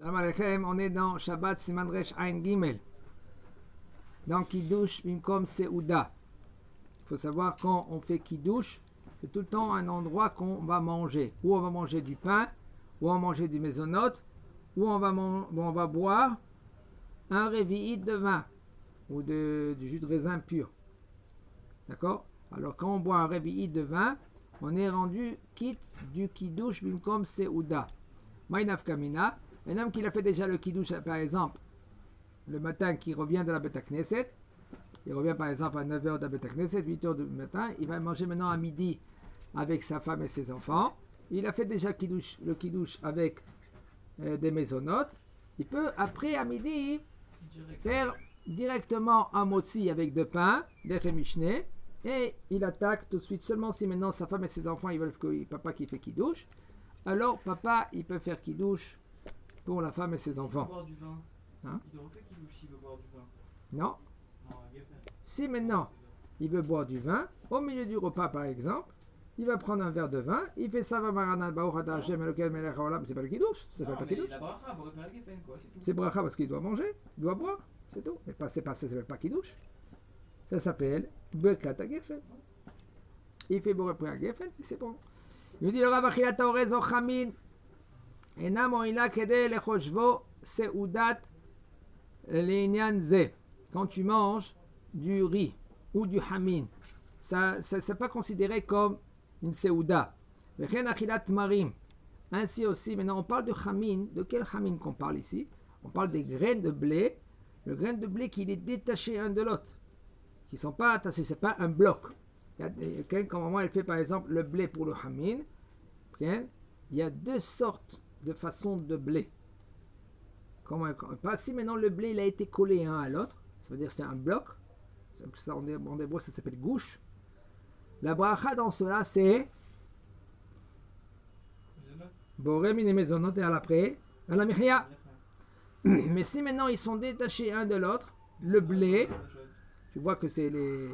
Shalom Aleichem, on est dans Shabbat Siman Resh Ain Gimel. Dans Kiddush Bimkom Seouda. Il faut savoir quand on fait Kiddush, c'est tout le temps un endroit qu'on va manger. Ou on va manger du pain, ou on va manger du mésonote, ou on va boire un révi'it de vin, ou du jus de raisin pur. D'accord? Alors quand on boit un révi'it de vin, on est rendu quitte du Kiddush Bimkom Seouda. Maïnaf Kamina. Un homme qui a fait déjà le kiddush, par exemple, le matin, qui revient de la Beth Knesset, il revient par exemple à 9h de la Beth Knesset, 8h du matin, il va manger maintenant à midi avec sa femme et ses enfants. Il a fait déjà le kiddush avec des mésonotes. Il peut, après, à midi, faire directement un motzi avec de pain, des rémichné, et il attaque tout de suite. Seulement si maintenant sa femme et ses enfants, ils veulent que papa qui fait kiddush, alors papa, il peut faire kiddush pour la femme et ses enfants. S'il veut boire du vin, Hein? il refait kiddush s'il veut boire du vin. Non. Non, il a fait. Si maintenant il veut boire du vin, au milieu du repas par exemple, il va prendre un verre de vin, il fait ça, va maranat, c'est pas le kiddush, c'est Non, pas mais kiddush. la bracha, pour réparer Geffen, quoi, c'est tout. C'est bracha parce qu'il doit manger, il doit boire, c'est tout. Mais ça s'appelle pas kiddush. Ça s'appelle Birkat HaGeffen. Il fait boire après HaGeffen, c'est bon. Il dit le Rav Achilat Orez Ochamin. אינה מועילה כדי לחושבו סעודת לעניין זה. Quand tu manges du riz ou du hamin, ça c'est pas considéré comme une séouda. וכן אכילת תמרים. Ainsi aussi, maintenant on parle de hamin. De quel hamin qu'on parle ici? On parle des graines de blé. Le grain de blé qui est détaché un de l'autre. Qui ne sont pas attachés, c'est pas un bloc. Quand maman elle fait par exemple le blé pour le hamin, il y a deux sortes de façon de blé. Pas si maintenant le blé il a été collé un à l'autre, ça veut dire que c'est un bloc. Ça, en hébreu ça s'appelle gouche. La bracha dans cela c'est Boré mine mezonot et à l'après, à la mihya. Mais si maintenant ils sont détachés un de l'autre, le blé, tu vois que c'est les.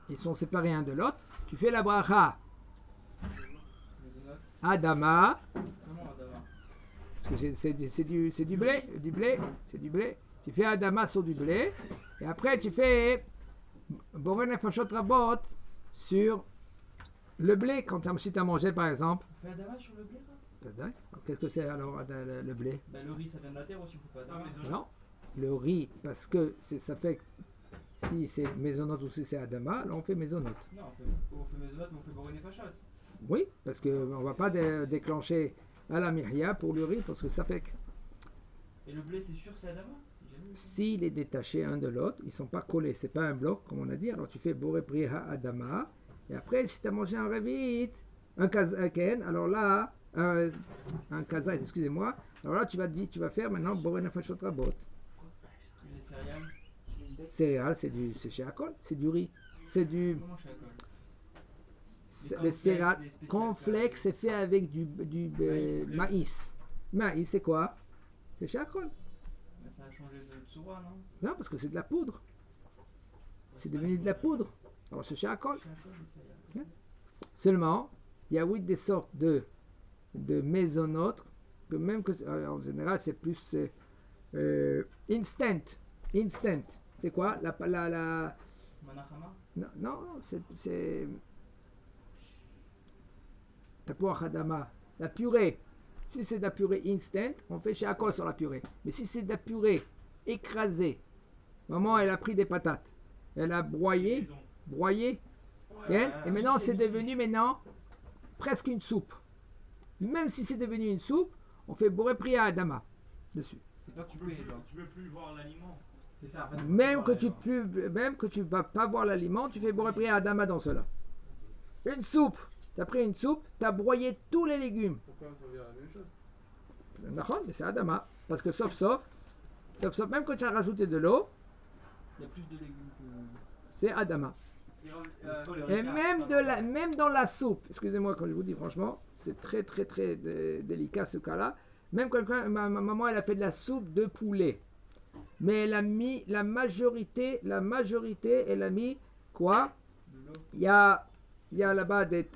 Ils sont séparés un de l'autre, tu fais la bracha Adama. Parce que c'est du blé, c'est du blé. Tu fais Adama sur du blé, et après tu fais Boré Nefashot Rabot sur le blé, quand tu as mangé par exemple. On fait Adama sur le blé, là? Qu'est-ce que c'est alors le blé? Ben, le riz, ça vient de la terre aussi, il faut pas Adama. Non, le riz, parce que ça fait si c'est mésonote ou si c'est Adama, là on fait mésonote. Non, on fait mezonot, mais on fait Boré Nefashot. Oui, parce qu'on ne va pas déclencher à la mihya pour le riz, parce que ça fait que Et le blé, c'est sûr, c'est Adama? s'il est détaché un de l'autre, ils ne sont pas collés, c'est pas un bloc, comme on a dit, alors tu fais Boré Priha Adama, et après, si tu as mangé un revit, un kazaken, alors là, un kazait, excusez-moi, alors là, tu vas faire maintenant Boré Nefashot Rabot. Les céréales? Céréales, c'est chez Akol, c'est du riz, c'est du. Comment chez Akol? Les céréales, cornflakes, c'est fait avec du maïs. Maïs, c'est quoi? C'est chez Akol. Ben, ça a changé de tsura, non? Non, parce que c'est de la poudre. C'est devenu de la poudre. Alors c'est chez Akol. Chez Akol, les céréales. Seulement, il y a oui des sortes de mésonotes, que même que en général c'est plus instant. Instant. C'est quoi? Manachama? Non, c'est Tapuach Adama, la purée. Si c'est de la purée instant, on fait chez Akol sur la purée. Mais si c'est de la purée écrasée, maman elle a pris des patates, elle a broyé, et maintenant c'est devenu presque une soupe. Même si c'est devenu une soupe, on fait Boré Priya Adama dessus. C'est pas coupé, genre. Tu peux plus voir l'aliment. C'est ça, en fait, Même que tu vas pas voir l'aliment, tu fais Boré Priya Adama dans cela. Une soupe. Tu as pris une soupe, tu as broyé tous les légumes. Pourquoi ça veut dire la même chose? Mais c'est Adama. Parce que sauf, même quand tu as rajouté de l'eau, Il y a plus de légumes que. c'est Adama. Et même dans la soupe, excusez-moi quand je vous dis franchement, c'est très très très délicat ce cas-là. Même quand ma maman elle a fait de la soupe de poulet, mais elle a mis la majorité, elle a mis quoi? Il y a là-bas des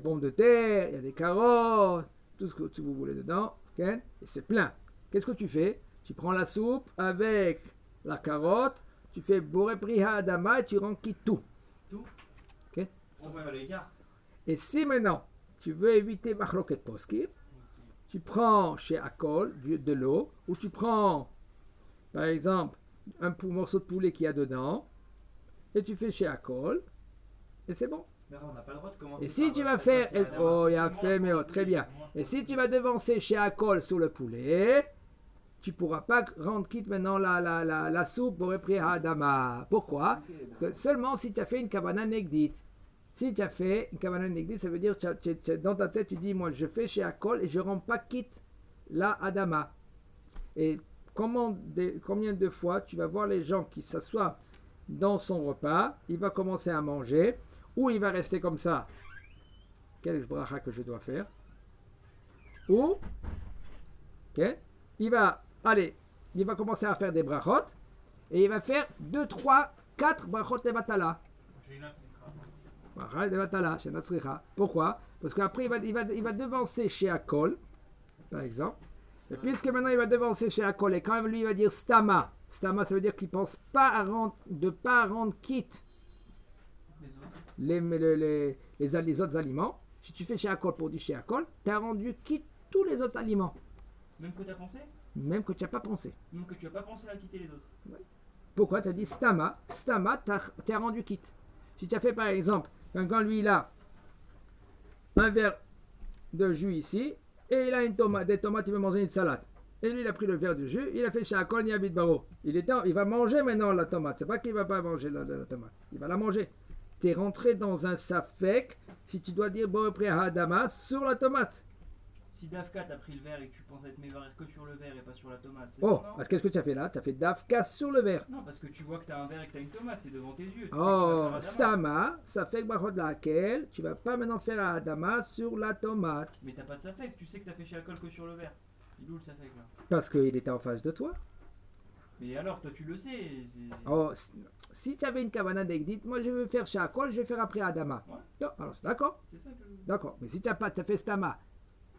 pommes de terre, il y a des carottes, tout ce que vous voulez dedans. ok? Et c'est plein. Qu'est-ce que tu fais? Tu prends la soupe avec la carotte, tu fais Boré Priha Adama et tu rends quitte tout. On fait pas l'écart. Et si maintenant tu veux éviter Machloket Poskim, tu prends chez Akol de l'eau, ou tu prends par exemple un morceau de poulet qu'il y a dedans, et tu fais chez Akol, et c'est bon. Mais on n'a pas le droit de commencer. Et si tu vas faire, oh, il a fait, mais oh, très bien. Et si tu vas devancer chez Akol sur le poulet, tu ne pourras pas rendre quitte maintenant la soupe pour Priha Adama. Pourquoi? Parce que seulement si tu as fait une kavana negdit. Si tu as fait une kavana negdit, ça veut dire que dans ta tête, tu dis, moi je fais chez Akol et je ne rends pas quitte la Adama. Et combien de fois tu vas voir les gens qui s'assoient dans son repas, il va commencer à manger, ou il va rester comme ça. Quel bracha que je dois faire? Ou, ok, il va commencer à faire des brachot, et il va faire 2, 3, 4 brachot de batala. Brachot de batala, chez Natsricha. Pourquoi? Parce qu'après, il va devancer chez Akol, par exemple. Et puisque maintenant il va devancer chez Akol, et quand même lui il va dire Stama. Stama, ça veut dire qu'il ne pense pas à rendre quitte les autres aliments. Si tu fais chez Akol pour dire chez Akol, tu as rendu quitte tous les autres aliments. Même que tu as pensé? Même que tu n'as pas pensé. Même que tu n'as pas pensé à quitter les autres. Pourquoi? Tu as dit Stama. Stama, tu as rendu quitte. Si tu as fait par exemple, quand lui il a un verre de jus ici, et il a des tomates, il veut manger une salade. Et lui, il a pris le verre de jus, il a fait chez Akol Niabit Baro. Il va manger maintenant la tomate. C'est pas qu'il va pas manger la tomate. Il va la manger. Tu es rentré dans un safek si tu dois dire Boré Priha Adama sur la tomate. Si Dafka t'as pris le verre et que tu penses être mévarer que sur le verre et pas sur la tomate, c'est Oh, bon, non? parce que qu'est-ce que tu as fait là? Tu as fait Dafka sur le verre. Non, parce que tu vois que t'as un verre et que t'as une tomate, c'est devant tes yeux. Tu sais que tu Oh, vas faire Adama. Stama, safek Barot laquelle tu vas pas maintenant faire à Adama sur la tomate. Mais t'as pas de safek, tu sais que t'as fait chez Akol que sur le verre. Il est où le safek là? Parce qu'il était en face de toi. Mais alors, toi tu le sais. Oh, si tu avais une kavana d'Egdit, moi je veux faire chez Akol, je vais faire après Adama. Ouais. Non, alors c'est d'accord. C'est ça que. D'accord. Mais si tu n'as pas, tu as fait Stama.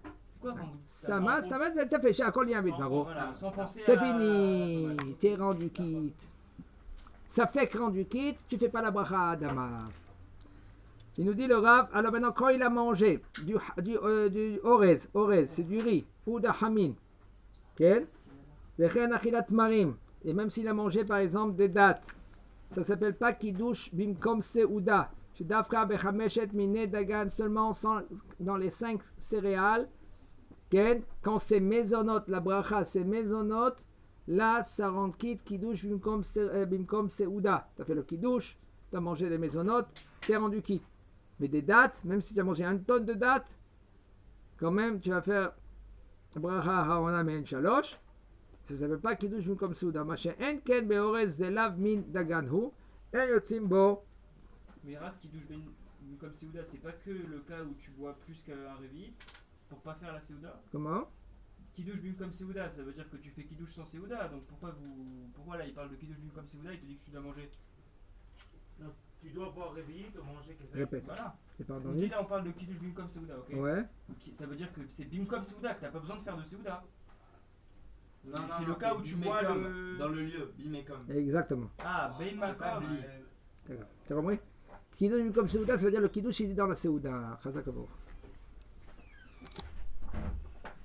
C'est quoi quand vous dites ça? Stama, tu as fait chez Akol, il y a un baro. Voilà, sans penser C'est à la fini. tomate. Tu es rendu quitte. Ça fait que rendu quitte, tu fais pas la bracha à Adama. Il nous dit le Rav, alors maintenant quand il a mangé du orez, c'est du riz, ou de hamin, quel? Et même s'il a mangé par exemple des dattes, ça s'appelle pas kiddush bimkom seuda. Chez Dafka bechameshet mine dagan seulement dans les 5 céréales. Quand c'est maisonot, la bracha c'est maisonot, là ça rend quitte kiddush bimkom seuda. Tu as fait le kiddush, tu as mangé des maisonot, tu es rendu quitte. Mais des dattes, même si tu as mangé 1 tonne de dattes, quand même tu vas faire bracha haona men shalosh. Ça ne s'appelle pas kiddush bimkom seuda. Machin en ken beorez de lav min daganhu en yotzim bo. Mais Raph qui douche comme Séouda, c'est pas que le cas où tu bois plus qu'un révit pour pas faire la Séouda. Comment? Kidouche bim comme Séouda, ça veut dire que tu fais Kidouche sans Séouda. Donc pourquoi là il parle de Kidouche bim comme Séouda, il te dit que tu dois manger. Donc, tu dois boire réveillé, te manger que ça. Répète. Voilà. C'est pas On entendu? dit là on parle de Kidouche bim comme Séouda, ok? Ouais. Ça veut dire que c'est bim comme Séouda, que t'as pas besoin de faire de Séouda. Non, C'est le cas où tu bois le. Dans le lieu, bimekom. Exactement. Ah, Beimakom. T'as compris? Kiddush comme Séouda, ça veut dire le Kiddush il est dans la Séouda. Chazak Abour.